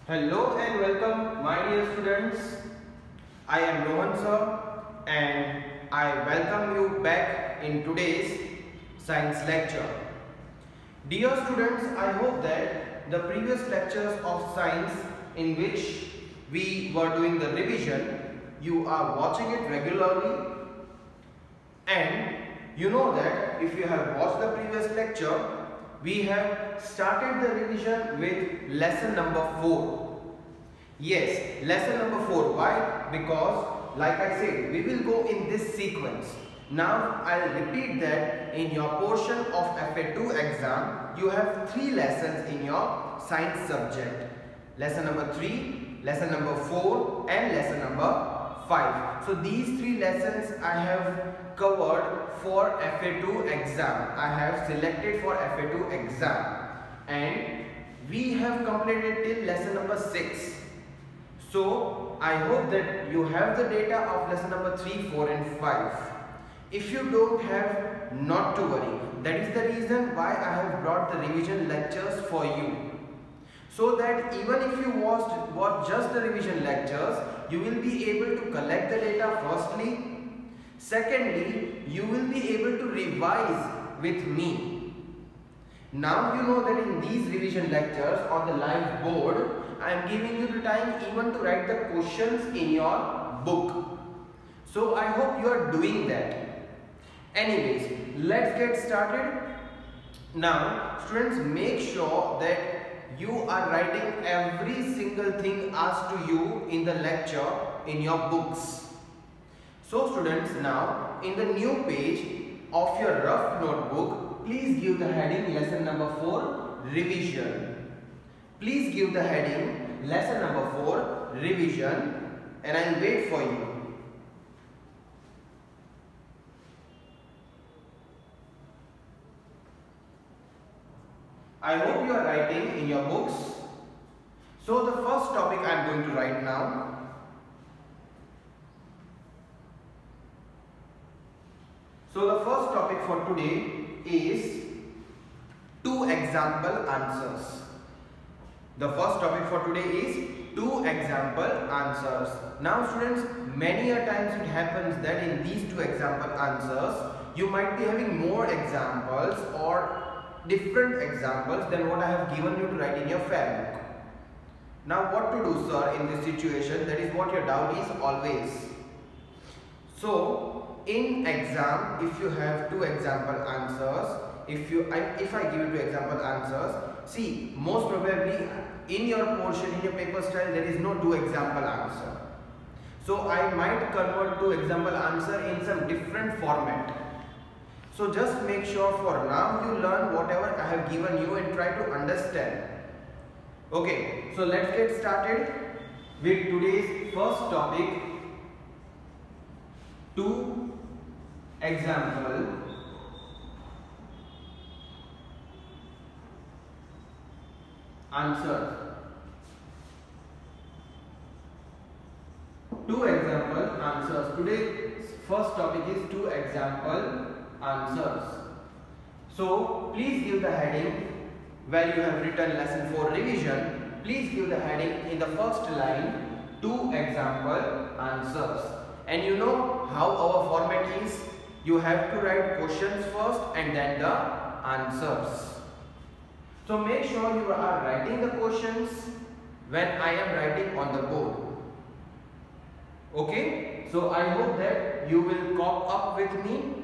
Hello and welcome my dear students. I am Rohan sir and I welcome you back in today's science lecture. Dear students, I hope that the previous lectures of science in which we were doing the revision, you are watching it regularly, and you know that if you have watched the previous lecture, we have started the revision with lesson number 4. Yes, lesson number 4. Why? Because like I said, we will go in this sequence. Now I'll repeat that in your portion of FA2 exam, you have 3 lessons in your science subject. Lesson number 3, lesson number 4 and lesson number 5. So these 3 lessons I have covered for FA2 exam. I have selected for FA2 exam and we have completed till lesson number 6. So I hope that you have the data of lesson number 3, 4 and 5. If you don't have, not to worry. That is the reason why I have brought the revision lectures for you. So that even if you watch just the revision lectures, you will be able to collect the data firstly. Secondly, you will be able to revise with me. Now you know that in these revision lectures on the live board, I am giving you the time even to write the questions in your book. So I hope you are doing that. Anyways, let's get started. Now students, make sure that you are writing every single thing asked to you in the lecture in your books. So students, now in the new page of your rough notebook, please give the heading lesson number 4 revision. Please give the heading lesson number 4 revision and I will wait for you. I hope you are writing in your books. So the first topic I am going to write now. So the first topic for today is 2 example answers. The first topic for today is 2 example answers. Now students, many a times it happens that in these 2 example answers, you might be having more examples or different examples than what I have given you to write in your fair book. Now what to do, sir, in this situation? That is what your doubt is always. So in exam, if you have 2 example answers, if I give you 2 example answers, see, most probably in your portion, in your paper style, there is no 2 example answer. So I might convert 2 example answer in some different format. So just make sure for now you learn whatever I have given you and try to understand. Okay, so let's get started with today's first topic, 2 example answers. 2 example answers. Today's first topic is 2 example answers. So please give the heading where you have written lesson 4 revision. Please give the heading in the first line 2 example answers. And you know how our format is. You have to write questions first and then the answers. So make sure you are writing the questions when I am writing on the board. Okay? So I hope that you will cop up with me.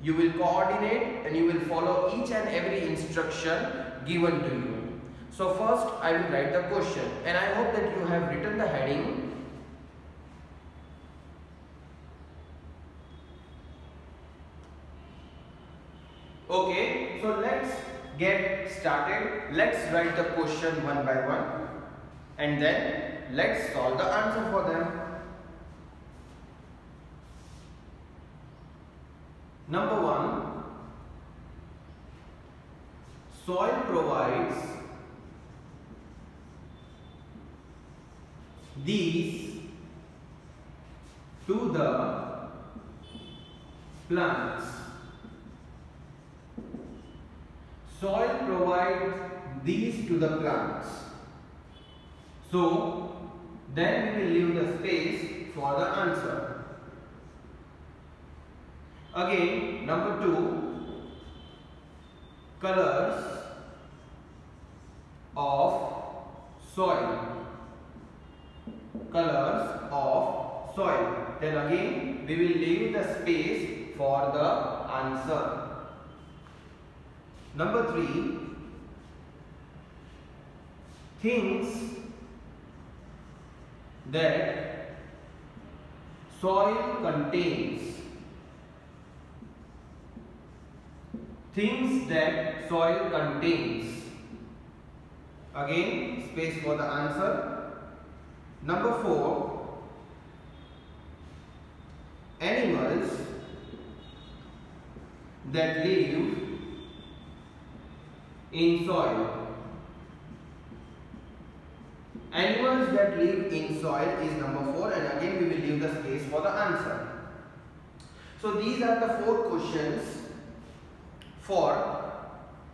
You will coordinate and you will follow each and every instruction given to you. So first I will write the question and I hope that you have written the heading. Okay, so let's get started. Let's write the question one by one and then let's solve the answer for them. Number 1, soil provides these to the plants. Soil provides these to the plants. So then we will leave the space for the answer. Again, number 2, colors of soil. Colors of soil. Then again we will leave the space for the answer. Number 3, things that soil contains. Things that soil contains. Again, space for the answer. Number 4, animals that live in soil. Animals that live in soil is number 4, and again we will leave the space for the answer. So these are the 4 questions for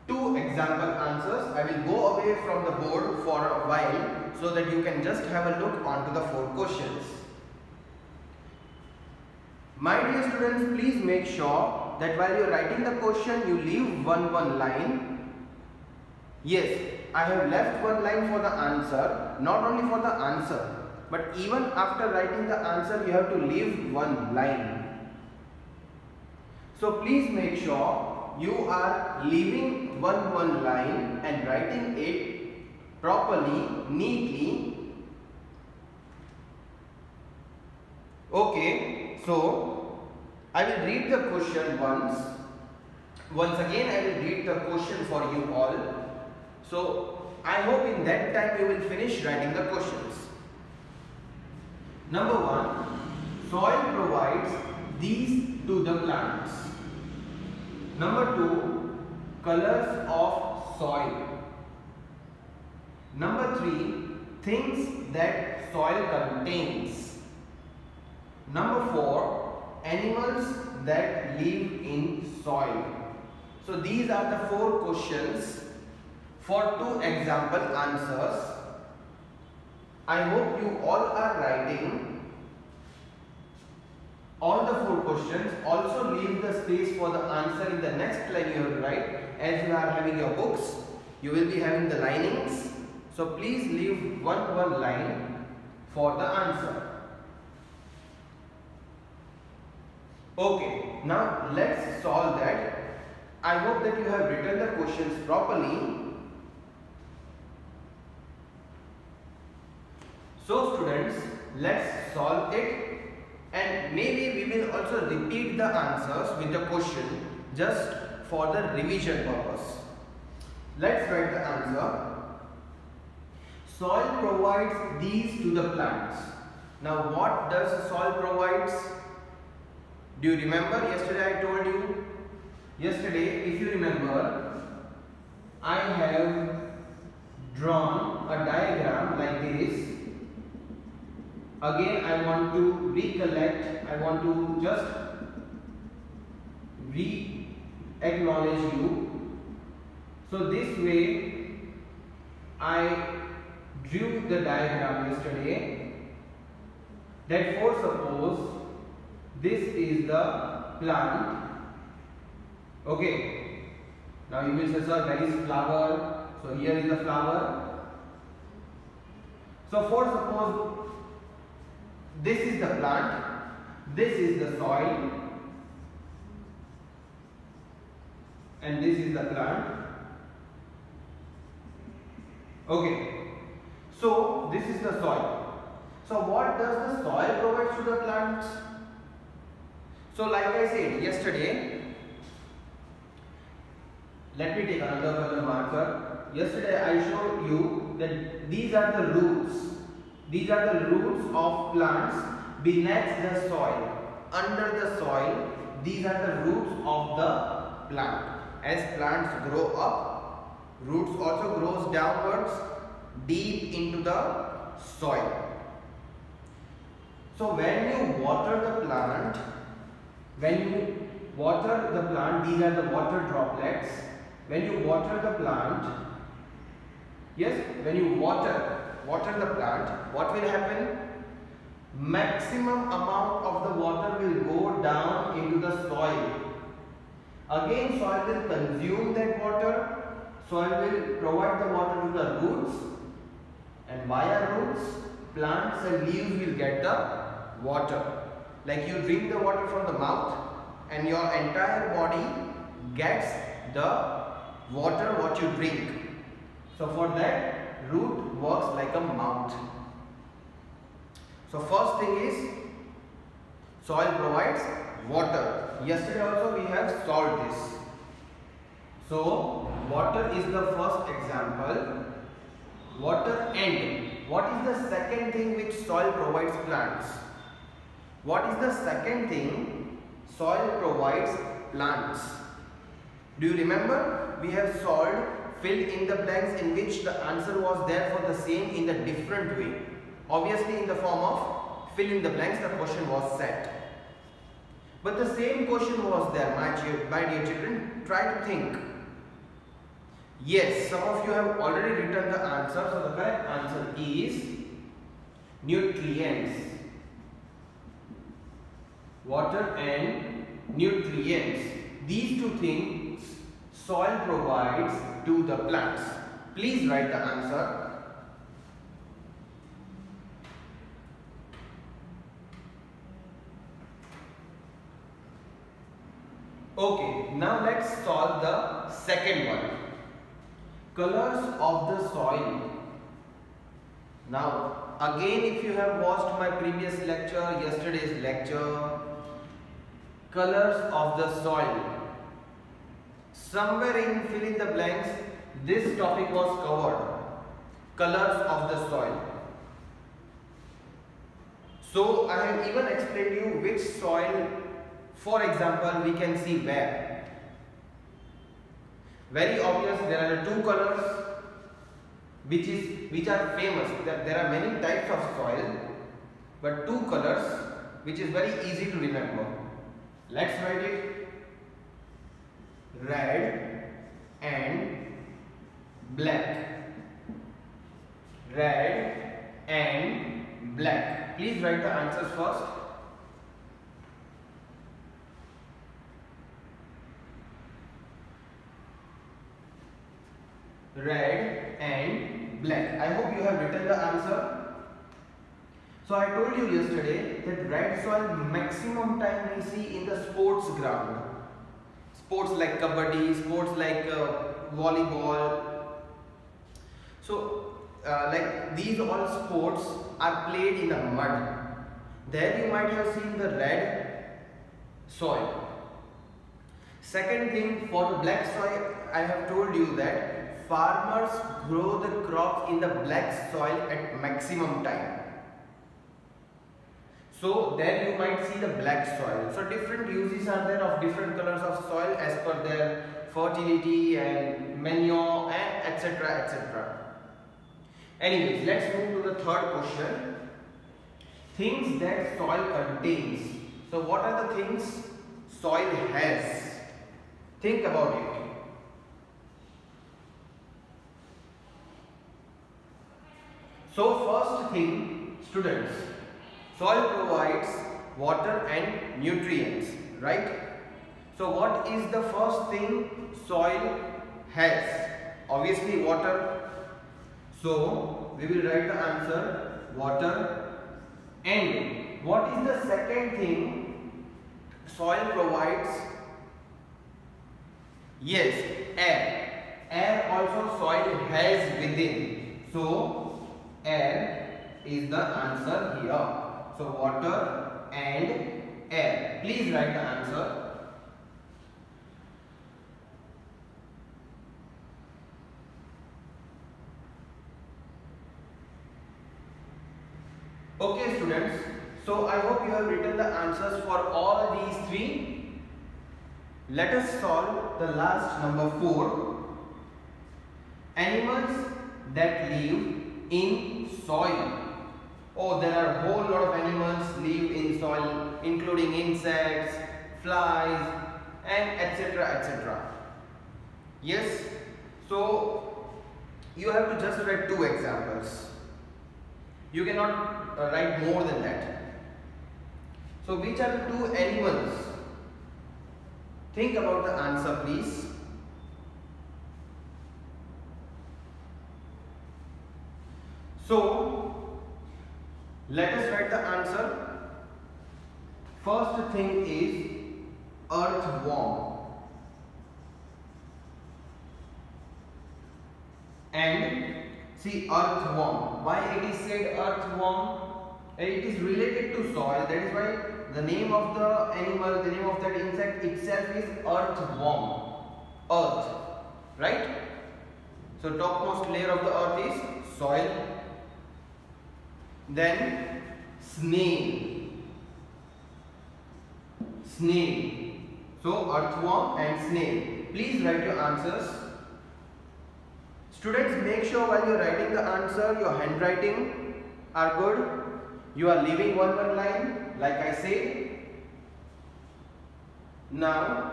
2 example answers. I will go away from the board for a while so that you can just have a look onto the 4 questions. My dear students, please make sure that while you are writing the question, you leave one line. Yes, I have left one line for the answer, not only for the answer, but even after writing the answer, you have to leave one line. So please make sure you are leaving one line and writing it properly, neatly. Okay, so I will read the question once. Once again I will read the question for you all. So I hope in that time you will finish writing the questions. Number 1, soil provides these to the plants. Number 2, colors of soil. Number 3, things that soil contains. Number 4, animals that live in soil. So these are the 4 questions for 2 example answers. I hope you all are writing all the 4 questions. Also leave the space for the answer in the next line you have to write. As you are having your books, you will be having the linings. So please leave one line for the answer. Okay, now let's solve that. I hope that you have written the questions properly. So students, let's solve it. And maybe we will also repeat the answers with the question just for the revision purpose. Let's write the answer. Soil provides these to the plants. Now what does soil provides? Do you remember yesterday I told you? Yesterday, if you remember, I have drawn a diagram like this. Again, I want to recollect, I want to just re-acknowledge you. So this way, I drew the diagram yesterday. That for suppose this is the plant. Okay. Now you will say, sir, where is flower? So here is the flower. So for suppose this is the plant, this is the soil, and this is the plant. Okay, so this is the soil. So what does the soil provide to the plants? So like I said yesterday, let me take another color marker. Yesterday I showed you that these are the roots. These are the roots of plants beneath the soil. Under the soil, these are the roots of the plant. As plants grow up, roots also grows downwards deep into the soil. So when you water the plant, these are the water droplets. When you water the plant, yes, when you water water the plant, what will happen? Maximum amount of the water will go down into the soil. Again, soil will consume that water. Soil will provide the water to the roots, and via roots, plants and leaves will get the water. Like you drink the water from the mouth, and your entire body gets the water what you drink. So for that, root works like a mouth. So first thing is, soil provides water. Yesterday also we have solved this. So water is the first example. Water, and what is the second thing which soil provides plants? What is the second thing soil provides plants? Do you remember? We have solved fill in the blanks in which the answer was there for the same in a different way. Obviously in the form of fill in the blanks the question was set. But the same question was there, my dear children. Try to think. Yes, some of you have already written the answer. So the correct answer is nutrients. Water and nutrients. These two things soil provides to the plants. Please write the answer. Okay, now let's solve the second one. Colors of the soil. Now, again, if you have watched my previous lecture, yesterday's lecture, colors of the soil. Somewhere in fill in the blanks, this topic was covered. Colors of the soil. So, I have even explained you which soil. For example, we can see where. Very obvious, there are two colors which are famous. There are many types of soil, but two colors which is very easy to remember. Let's write it. Red and black. Red and black. Please write the answers first. Red and black. I hope you have written the answer. So I told you yesterday that red soil maximum time we see in the sports ground. Sports like kabaddi, sports like volleyball. So like these all sports are played in the mud. There you might have seen the red soil. Second thing, for the black soil, I have told you that farmers grow the crops in the black soil at maximum time. So there you might see the black soil. So different uses are there of different colors of soil as per their fertility and manure and etc. etc. Anyways, let's move to the third question. Things that soil contains. So what are the things soil has? Think about it. So first thing, students, soil provides water and nutrients, right? So what is the first thing soil has? Obviously water. So we will write the answer water. And what is the second thing soil provides? Yes, air. Air also soil has within. So air is the answer here. So water and air. Please write the answer. Okay students, so I hope you have written the answers for all these three. Let us solve the last number 4. Animals that live in soil. Oh, there are a whole lot of animals live in soil, including insects, flies, and etc. etc. Yes, so you have to just write 2 examples. You cannot write more than that. So which are the two animals? Think about the answer, please. So let us write the answer. First thing is earthworm. And see, earthworm. Why it is said earthworm? It is related to soil. That is why the name of the animal, the name of that insect itself is earthworm. Earth, right? So topmost layer of the earth is soil. Then snail. Snail. So earthworm and snail. Please write your answers. Students, make sure while you are writing the answer, your handwriting are good. You are leaving one line, like I say. Now,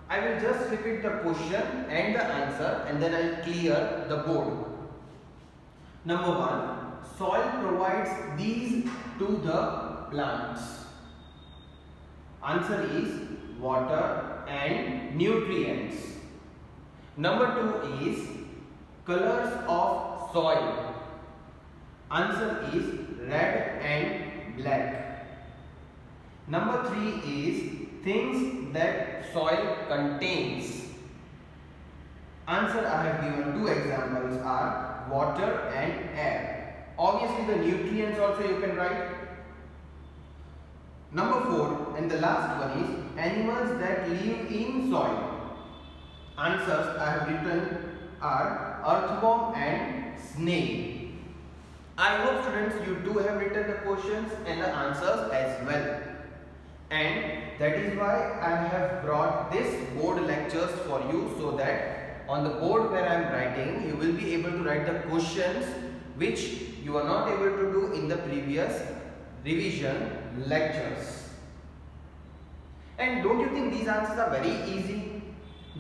I will just repeat the question and the answer, and then I will clear the board. Number 1, soil provides these to the plants. Answer is water and nutrients. Number 2 is colors of soil. Answer is red and black. Number 3 is things that soil contains. Answer I have given 2 examples are water and air. Obviously the nutrients also you can write. Number 4 and the last one is animals that live in soil. Answers I have written are earthworm and snail. I hope students you do have written the questions and the answers as well. And that is why I have brought this board lectures for you, so that on the board where I am writing you will be able to write the questions which you are not able to do in the previous revision lectures. And don't you think these answers are very easy?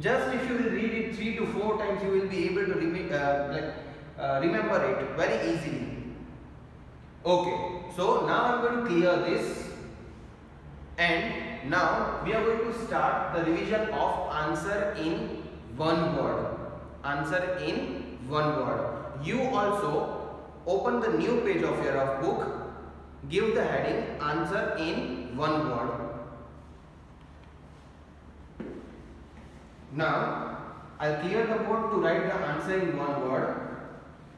Just if you will read it 3 to 4 times, you will be able to remember it very easily. Okay, so now I am going to clear this, and now we are going to start the revision of answer in one word. Answer in one word. You also open the new page of your book, give the heading answer in one word. Now I'll clear the board to write the answer in one word,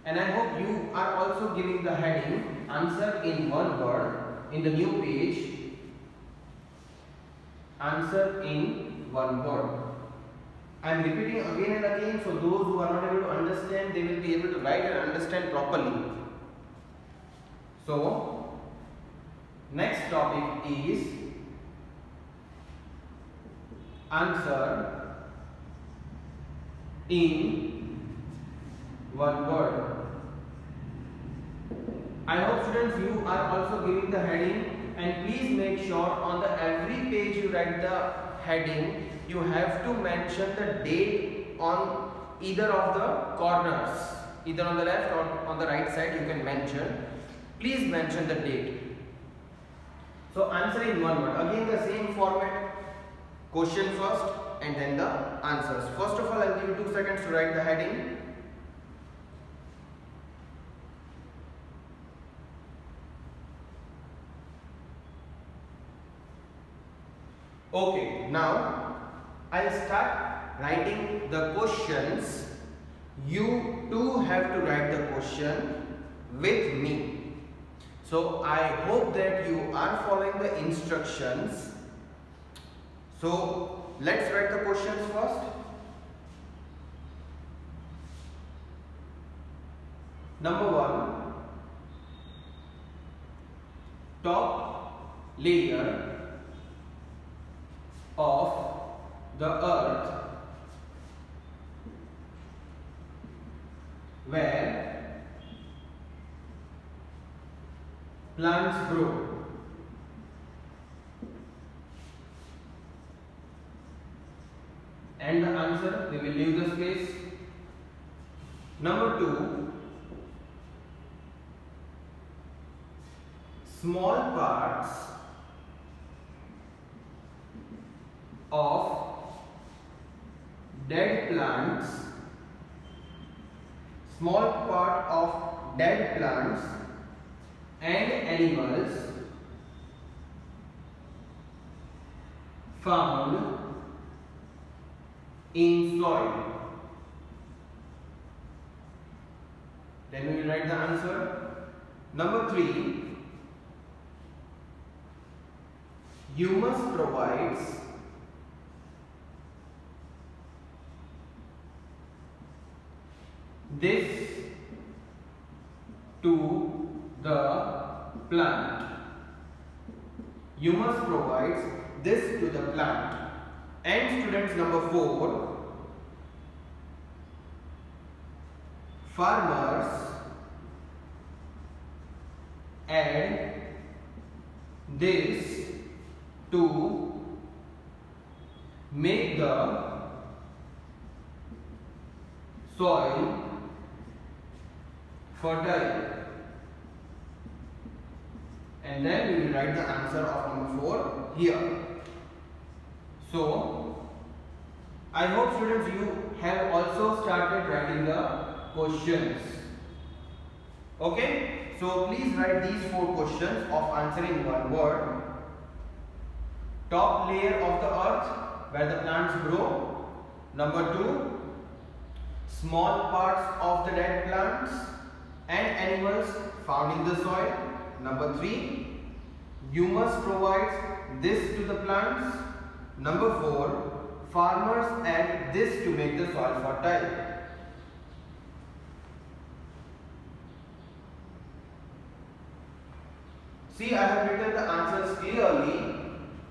and I hope you are also giving the heading answer in one word in the new page. Answer in one word. I am repeating again and again, so those who are not able to understand, they will be able to write and understand properly. So next topic is answer in one word. I hope students you are also giving the heading, and please make sure on the every page you write the heading, you have to mention the date on either of the corners, either on the left or on the right side you can mention. Please mention the date. So answer in one word. Again the same format, question first and then the answers. First of all, I will give you 2 seconds to write the heading. Okay, now I will start writing the questions. You too have to write the question with me. So I hope that you are following the instructions. So let's write the questions first. Number 1, top layer of the earth where plants grow. And the answer, we will leave the space. Number 2, small parts of dead plants, small part of dead plants and animals found in soil. Then we will write the answer. Number 3, humus provides this to the plant. Humus provides this to the plant. And students, number 4, farmers add this to make the soil fertile. And then we will write the answer of number 4 here. So, I hope students you have also started writing the questions. Okay, so please write these 4 questions of answering one word. Top layer of the earth where the plants grow. Number 2, small parts of the dead plants and animals found in the soil. Number 3, humus provides this to the plants. Number 4, farmers add this to make the soil fertile. See, I have written the answers clearly.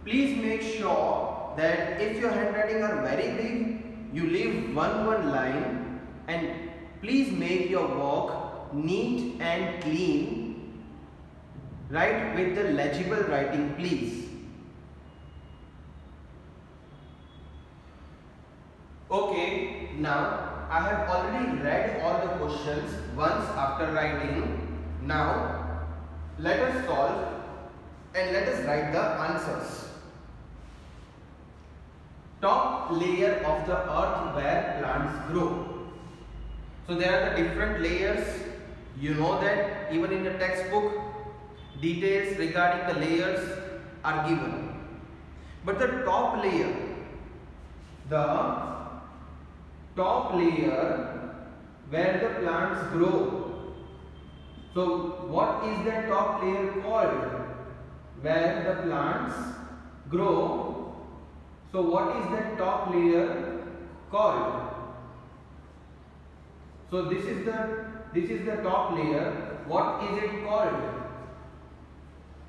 Please make sure that if your handwriting are very big, you leave one line, and please make your work neat and clean. Write with the legible writing, please. Okay, now I have already read all the questions once after writing. Now let us solve and let us write the answers. Top layer of the earth where plants grow. So there are the different layers. You know that even in the textbook details regarding the layers are given. But the top layer where the plants grow. So what is that top layer called? Where the plants grow. So what is that top layer called? So this is the top layer. What is it called?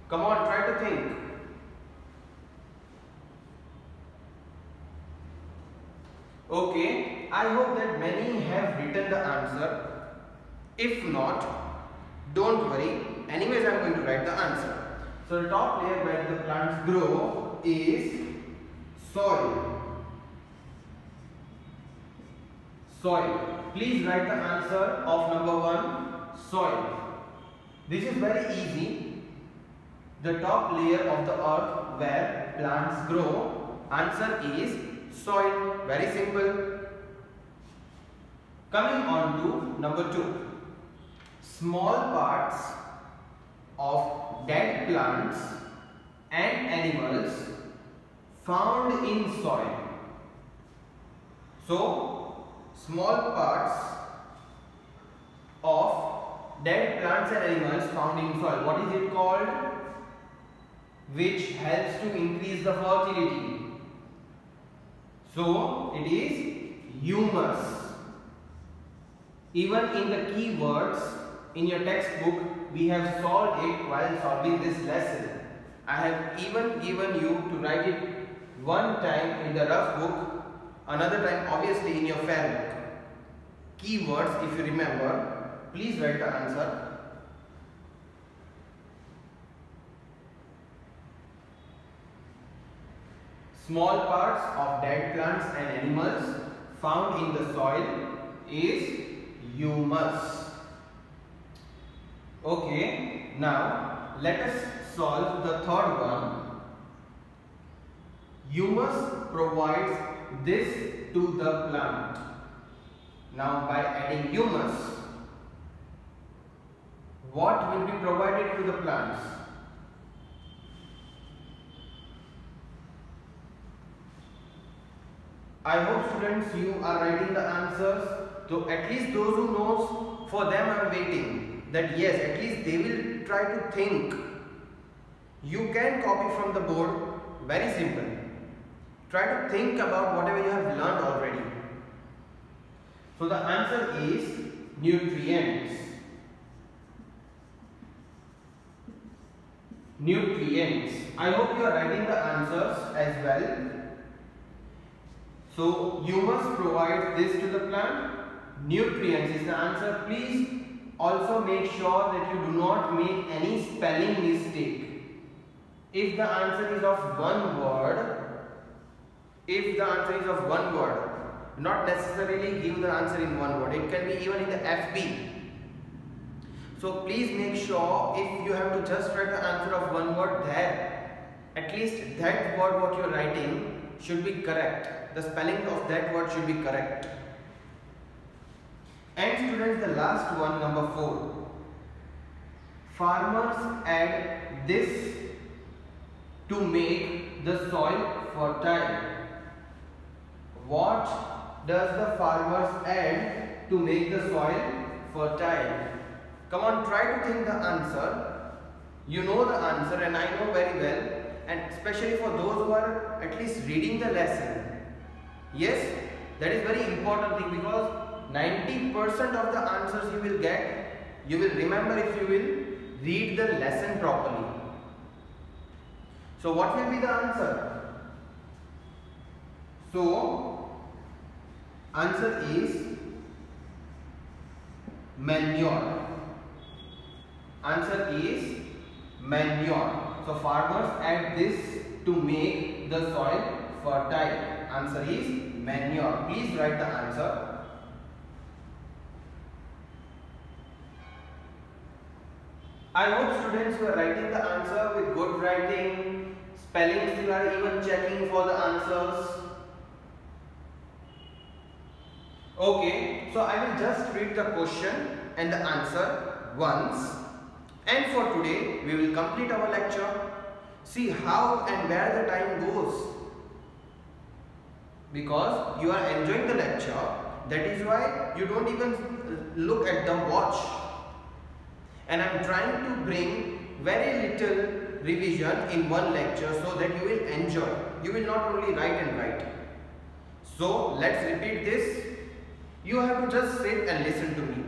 Come on, try to think. Okay, I hope that many have written the answer. If not, don't worry. Anyways, I am going to write the answer. So the top layer where the plants grow is soil. Soil. Please write the answer of number 1, soil. This is very easy. The top layer of the earth where plants grow. Answer is soil. Very simple. Coming on to number 2. Small parts of dead plants and animals found in soil. So, small parts of dead plants and animals found in soil. What is it called? Which helps to increase the fertility. So, it is humus. Even in the keywords in your textbook, we have solved it while solving this lesson. I have even given you to write it one time in the rough book, another time obviously in your fair book. Keywords, if you remember, please write the answer. Small parts of dead plants and animals found in the soil is humus. Okay, now let us solve the third one. Humus provides this to the plant. Now by adding humus, what will be provided to the plants? I hope students you are writing the answers. So at least those who knows, for them I am waiting. That yes, at least they will try to think. You can copy from the board, very simple. Try to think about whatever you have learned already. So the answer is nutrients. Nutrients. I hope you are writing the answers as well. So humus provides this to the plant. Nutrients is the answer. Please also make sure that you do not make any spelling mistake. If the answer is of one word, not necessarily give the answer in one word. It can be even in the FB. So please make sure if you have to just write the answer of one word there, at least that word what you are writing should be correct. The spelling of that word should be correct. And students, the last one, number 4. Farmers add this to make the soil fertile. What does the farmers add to make the soil fertile? Come on, try to think the answer. You know the answer and I know very well, and especially for those who are at least reading the lesson. Yes, that is very important thing, because 90% of the answers you will get, you will remember if you will read the lesson properly. So what will be the answer? So answer is manure. Answer is manure. So farmers add this to make the soil fertile. Answer is manure. Please write the answer. I hope students you are writing the answer with good writing, spellings you are even checking for the answers. Okay, so I will just read the question and the answer once. And for today, we will complete our lecture. See how and where the time goes. Because you are enjoying the lecture, that is why you don't even look at the watch. And I am trying to bring very little revision in one lecture so that you will enjoy. You will not only write and write. So let's repeat this. You have to just sit and listen to me.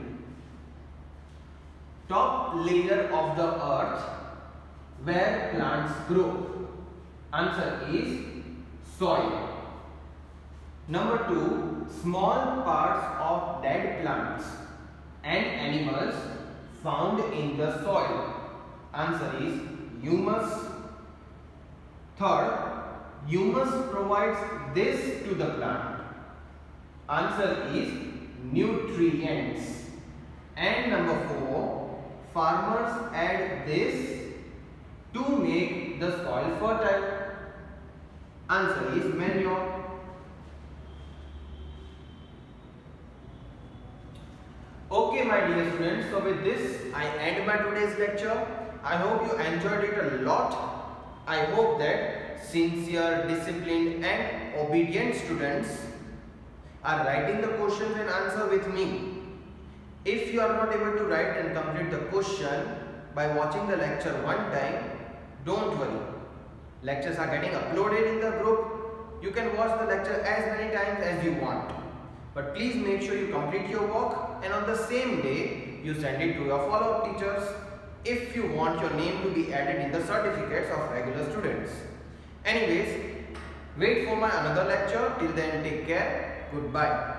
Top layer of the earth where plants grow. Answer is soil. Number 2, small parts of dead plants and animals found in the soil. Answer is humus. Third, humus provides this to the plant. Answer is nutrients. And number 4, farmers add this to make the soil fertile. Answer is manure. Okay my dear students, so with this I end my today's lecture. I hope you enjoyed it a lot. I hope that sincere, disciplined and obedient students are writing the questions and answer with me. If you are not able to write and complete the question by watching the lecture one time, don't worry. Lectures are getting uploaded in the group. You can watch the lecture as many times as you want. But please make sure you complete your work and on the same day you send it to your follow-up teachers if you want your name to be added in the certificates of regular students. Anyways, wait for my another lecture. Till then, take care. Goodbye.